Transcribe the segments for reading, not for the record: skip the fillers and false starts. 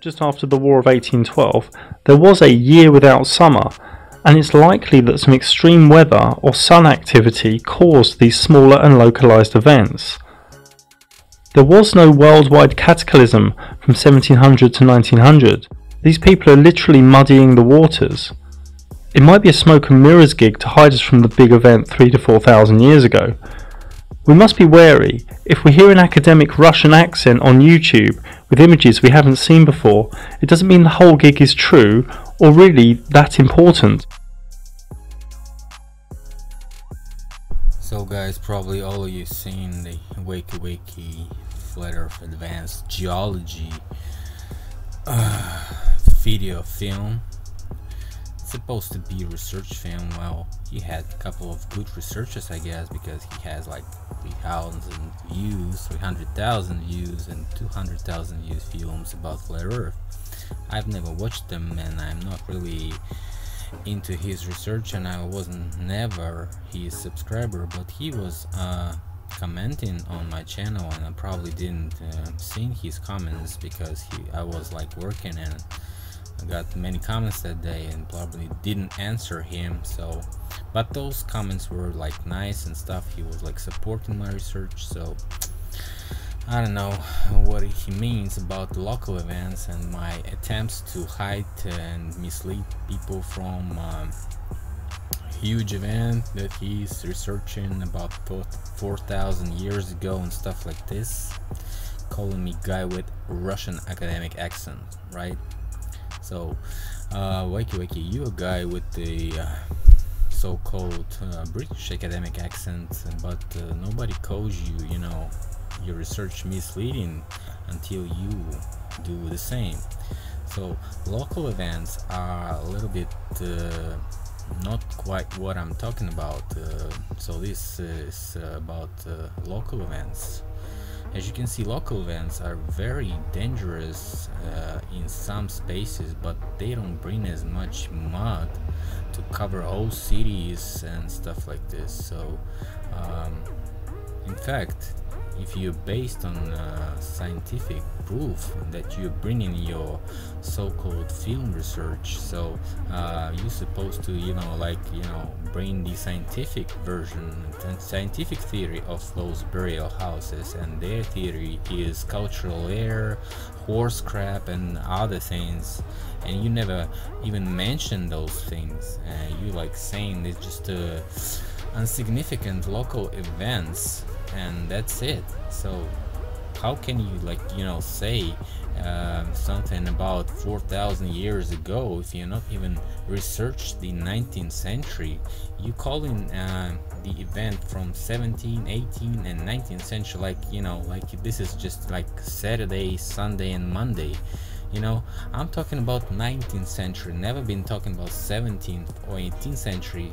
just after the War of 1812, there was a year without summer, and it's likely that some extreme weather or sun activity caused these smaller and localized events. There was no worldwide cataclysm from 1700 to 1900. These people are literally muddying the waters. It might be a smoke and mirrors gig to hide us from the big event 3,000 to 4,000 years ago. We must be wary. If we hear an academic Russian accent on YouTube with images we haven't seen before, it doesn't mean the whole gig is true or really that important. So guys, probably all of you seen the WaykeWayke Flat Earth Advanced Geology video film. It's supposed to be a research film. Well, he had a couple of good researchers, I guess, because he has like 3,000 views, 300,000 views and 200,000 views films about Flat Earth. I've never watched them and I'm not really into his research, and I wasn't never his subscriber, but he was commenting on my channel, and I probably didn't see his comments because I was like working and I got many comments that day and probably didn't answer him. So but those comments were like nice and stuff. He was like supporting my research, so I don't know what he means about local events and my attempts to hide and mislead people from huge event that he's researching about 4,000 years ago and stuff like this, calling me guy with Russian academic accent, right? So WaykeWayke, you a guy with the so-called British academic accent, but nobody calls you, you know, your research misleading until you do the same. So local events are a little bit not quite what I'm talking about. So this is about local events. As you can see, local events are very dangerous in some spaces, but they don't bring as much mud to cover whole cities and stuff like this. So in fact, if you're based on scientific proof that you're bringing your so-called film research, so you're supposed to, you know, like, you know, bring the scientific version and scientific theory of those burial houses, and their theory is cultural air, horse crap and other things, and you never even mention those things. You like saying it's just insignificant local events and that's it. So how can you, like, you know, say something about 4,000 years ago if you're not even researched the 19th century? You calling the event from 17, 18 and 19th century like, you know, like this is just like Saturday, Sunday and Monday. You know, I'm talking about 19th century, never been talking about 17th or 18th century.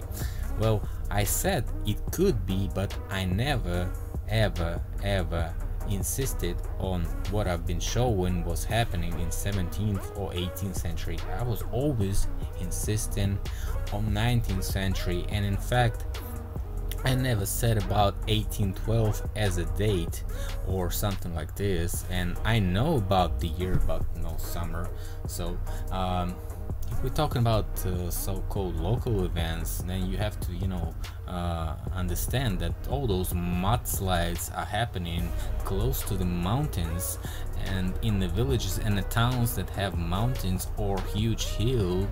Well, I said it could be, but I never ever insisted on what I've been showing was happening in 17th or 18th century. I was always insisting on 19th century, and in fact I never said about 1812 as a date or something like this, and I know about the year, about no summer. So if we're talking about so-called local events, then you have to, you know, understand that all those mudslides are happening close to the mountains and in the villages and the towns that have mountains or huge hill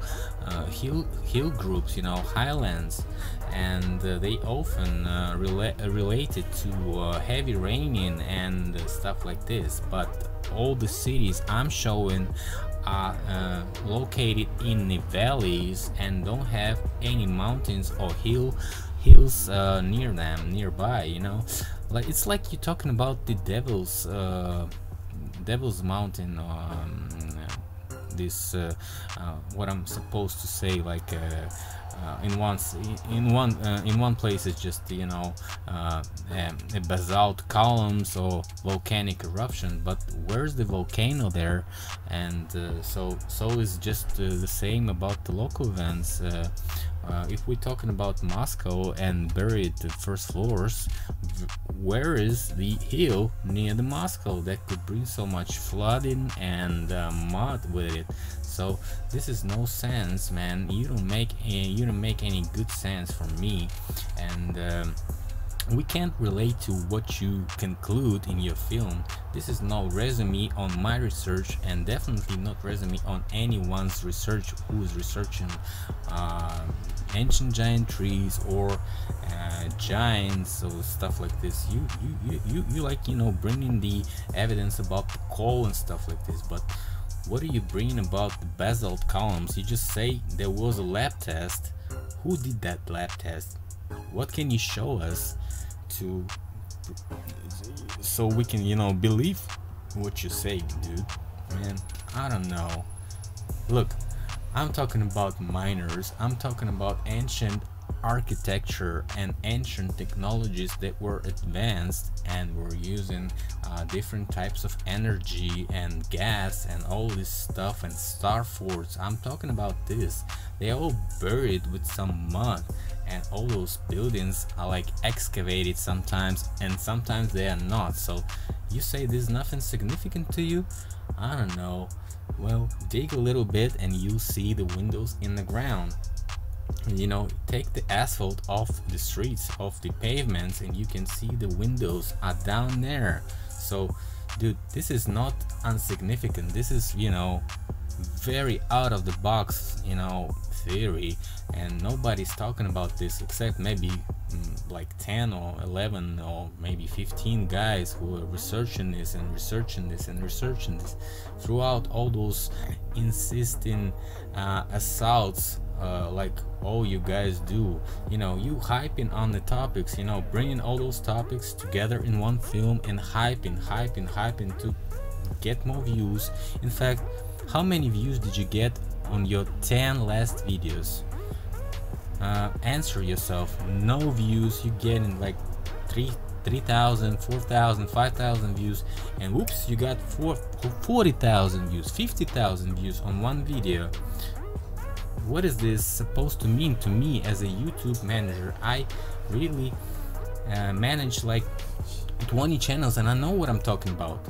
groups, you know, highlands, and they often related to heavy raining and stuff like this. But all the cities I'm showing are located in the valleys and don't have any mountains or hills near them, nearby, you know. Like it's like you're talking about the devil's mountain, this what I'm supposed to say, like in one place it's just, you know, basalt columns or volcanic eruption, but where's the volcano there? And so is just the same about the local events. if we're talking about Moscow and buried the first floors, where is the hill near the Moscow that could bring so much flooding and mud with it? So this is no sense, man. You don't make any good sense for me, and we can't relate to what you conclude in your film. This is no resume on my research, and definitely not resume on anyone's research who is researching ancient giant trees or giants or stuff like this. You like, you know, bringing the evidence about the coal and stuff like this, but what are you bringing about the basalt columns? You just say there was a lab test. Who did that lab test? What can you show us to so we can, you know, believe what you say, dude? Man, I don't know. Look, I'm talking about miners. I'm talking about ancient architecture and ancient technologies that were advanced and were using different types of energy and gas and all this stuff and star forts. I'm talking about this. They're all buried with some mud, and all those buildings are like excavated sometimes, and sometimes they are not. So you say there's nothing significant to you? I don't know. Well, dig a little bit and you'll see the windows in the ground. You know, take the asphalt off the streets, off the pavements, and you can see the windows are down there. So dude, this is not insignificant. This is, you know, very out of the box, you know, theory, and nobody's talking about this except maybe like 10 or 11 or maybe 15 guys who are researching this and researching this and researching this throughout all those insisting assaults, like all you guys do. You know, you hyping on the topics, you know, bringing all those topics together in one film and hyping to get more views. In fact, how many views did you get on your 10 last videos? Answer yourself. No views. You get in like 3,000, 4,000, 5,000 views, and whoops, you got 40,000 views, 50,000 views on one video. What is this supposed to mean to me as a YouTube manager? I really manage like 20 channels, and I know what I'm talking about.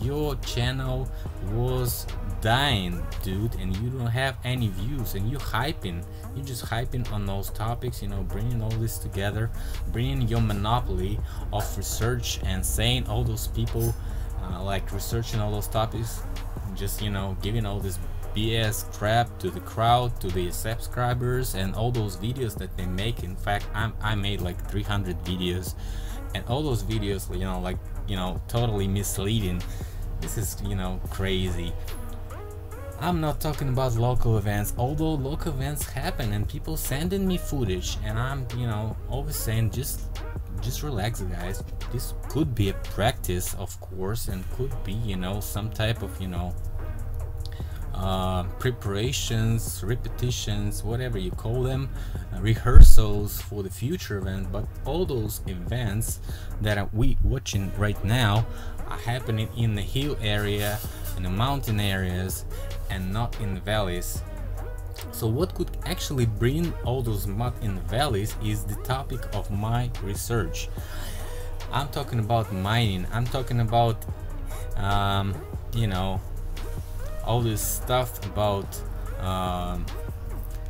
Your channel was dying, dude, and you don't have any views, and you're just hyping on those topics, you know, bringing all this together, bringing your monopoly of research and saying all those people like researching all those topics, just, you know, giving all this BS crap to the crowd, to the subscribers, and all those videos that they make. In fact, I made like 300 videos, and all those videos, you know, like, you know, totally misleading. This is, you know, crazy. I'm not talking about local events, although local events happen and people sending me footage, and I'm, you know, always saying just relax, guys. This could be a practice, of course, and could be, you know, some type of, you know, preparations, repetitions, whatever you call them, rehearsals for the future event. But all those events that we watching right now are happening in the hill area, in the mountain areas, and not in the valleys. So what could actually bring all those mud in the valleys is the topic of my research. I'm talking about mining. I'm talking about you know, all this stuff about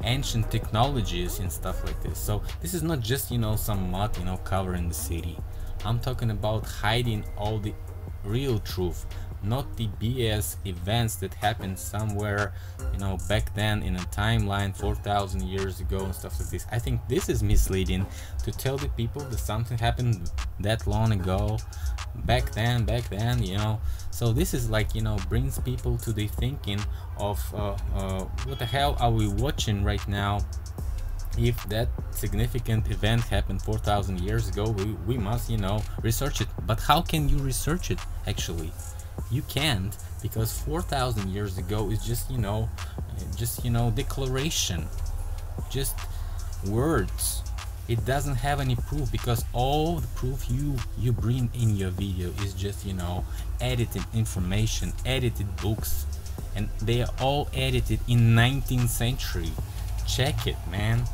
ancient technologies and stuff like this. So this is not just, you know, some mud, you know, covering the city. I'm talking about hiding all the real truth, not the BS events that happened somewhere, you know, back then in a timeline 4,000 years ago and stuff like this. I think this is misleading to tell the people that something happened that long ago, back then, you know. So this is like, you know, brings people to the thinking of what the hell are we watching right now? If that significant event happened 4,000 years ago, we must, you know, research it. But how can you research it actually? You can't, because 4,000 years ago is just, you know, declaration, just words. It doesn't have any proof, because all the proof you bring in your video is just, you know, edited information, edited books, and they are all edited in 19th century. check it, man.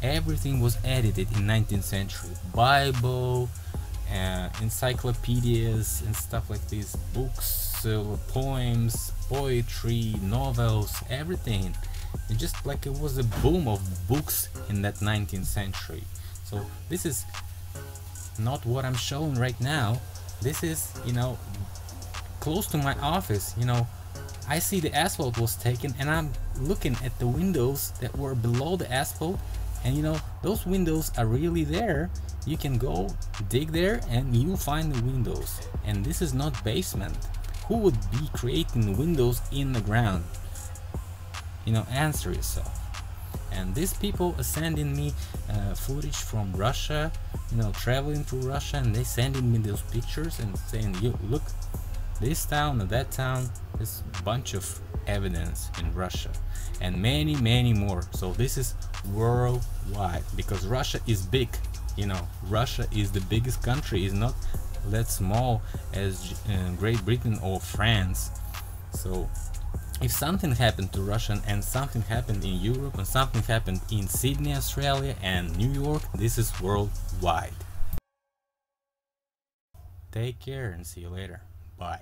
Everything was edited in 19th century. Bible, encyclopedias and stuff like this, books, poems, poetry, novels, everything. It's just like it was a boom of books in that 19th century. So this is not what I'm showing right now. This is, you know, close to my office. You know, I see the asphalt was taken and I'm looking at the windows that were below the asphalt, and you know, those windows are really there. You can go dig there and you'll find the windows. And this is not basement. Who would be creating windows in the ground? You know, answer yourself. And these people are sending me footage from Russia, you know, traveling through Russia, and they sending me those pictures and saying, you look, this town or that town. There's a bunch of evidence in Russia and many more. So this is worldwide, because Russia is big. You know, Russia is the biggest country. It's not that small as Great Britain or France. So if something happened to Russia and something happened in Europe and something happened in Sydney, Australia and New York, this is worldwide. Take care and see you later. Bye.